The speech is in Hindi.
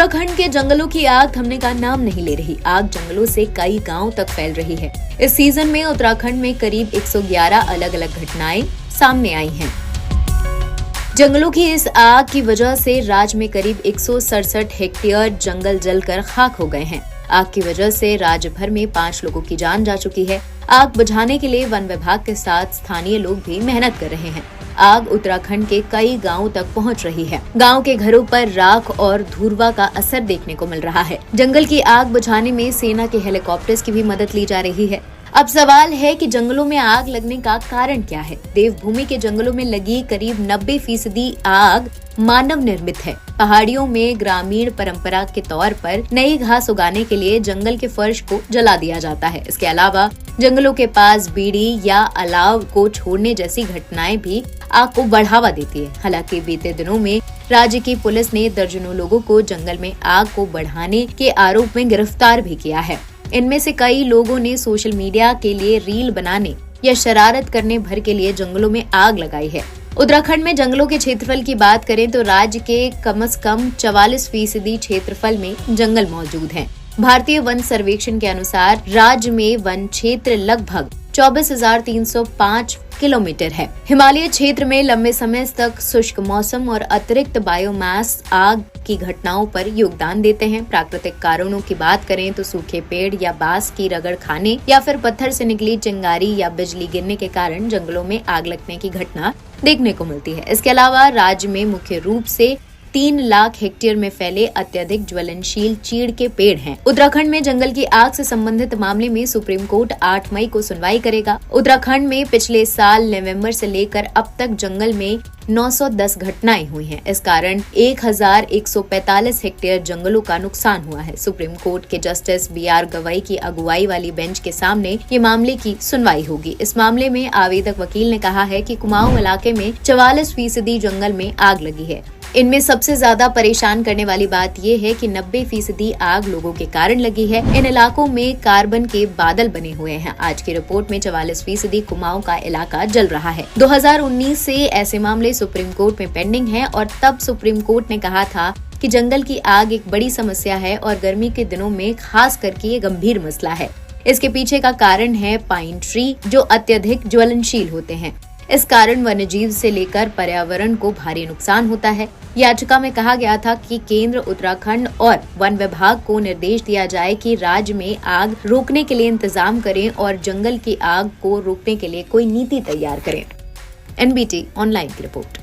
उत्तराखंड के जंगलों की आग थमने का नाम नहीं ले रही। आग जंगलों से कई गांवों तक फैल रही है। इस सीजन में उत्तराखंड में करीब 111 अलग अलग घटनाएं सामने आई हैं। जंगलों की इस आग की वजह से राज्य में करीब 167 हेक्टेयर जंगल जलकर खाक हो गए हैं। आग की वजह से राज्य भर में 5 लोगों की जान जा चुकी है। आग बुझाने के लिए वन विभाग के साथ स्थानीय लोग भी मेहनत कर रहे हैं। आग उत्तराखंड के कई गांवों तक पहुंच रही है। गांव के घरों पर राख और धुरवा का असर देखने को मिल रहा है। जंगल की आग बुझाने में सेना के हेलीकॉप्टर्स की भी मदद ली जा रही है। अब सवाल है कि जंगलों में आग लगने का कारण क्या है। देवभूमि के जंगलों में लगी करीब 90% आग मानव निर्मित है। पहाड़ियों में ग्रामीण परंपरा के तौर पर नई घास उगाने के लिए जंगल के फर्श को जला दिया जाता है। इसके अलावा जंगलों के पास बीड़ी या अलाव को छोड़ने जैसी घटनाएं भी आग को बढ़ावा देती है। हालांकि बीते दिनों में राज्य की पुलिस ने दर्जनों लोगों को जंगल में आग को बढ़ाने के आरोप में गिरफ्तार भी किया है। इनमें से कई लोगों ने सोशल मीडिया के लिए रील बनाने या शरारत करने भर के लिए जंगलों में आग लगाई है। उत्तराखंड में जंगलों के क्षेत्रफल की बात करें तो राज्य के कम से कम 44% क्षेत्रफल में जंगल मौजूद हैं। भारतीय वन सर्वेक्षण के अनुसार राज्य में वन क्षेत्र लगभग 24,305 किलोमीटर है। हिमालय क्षेत्र में लंबे समय तक शुष्क मौसम और अतिरिक्त बायोमास आग की घटनाओं पर योगदान देते हैं। प्राकृतिक कारणों की बात करें तो सूखे पेड़ या बांस की रगड़ खाने या फिर पत्थर से निकली चिंगारी या बिजली गिरने के कारण जंगलों में आग लगने की घटना देखने को मिलती है। इसके अलावा राज्य में मुख्य रूप से 3 लाख हेक्टेयर में फैले अत्यधिक ज्वलनशील चीड़ के पेड़ हैं। उत्तराखंड में जंगल की आग से संबंधित मामले में सुप्रीम कोर्ट 8 मई को सुनवाई करेगा। उत्तराखंड में पिछले साल नवंबर से लेकर अब तक जंगल में 910 घटनाएं हुई हैं। इस कारण 1145 हेक्टेयर जंगलों का नुकसान हुआ है। सुप्रीम कोर्ट के जस्टिस BR गवई की अगुवाई वाली बेंच के सामने ये मामले की सुनवाई होगी। इस मामले में आवेदक वकील ने कहा है कि कुमाऊं इलाके में 44% जंगल में आग लगी है। इनमें सबसे ज्यादा परेशान करने वाली बात ये है कि 90% आग लोगों के कारण लगी है। इन इलाकों में कार्बन के बादल बने हुए हैं। आज की रिपोर्ट में 44% कुमाऊं का इलाका जल रहा है। 2019 से ऐसे मामले सुप्रीम कोर्ट में पेंडिंग हैं और तब सुप्रीम कोर्ट ने कहा था कि जंगल की आग एक बड़ी समस्या है और गर्मी के दिनों में खास करके ये गंभीर मसला है। इसके पीछे का कारण है पाइन ट्री जो अत्यधिक ज्वलनशील होते हैं। इस कारण वन्यजीव से लेकर पर्यावरण को भारी नुकसान होता है। याचिका में कहा गया था कि केंद्र उत्तराखंड और वन विभाग को निर्देश दिया जाए कि राज्य में आग रोकने के लिए इंतजाम करें और जंगल की आग को रोकने के लिए कोई नीति तैयार करें। NBT ऑनलाइन की रिपोर्ट।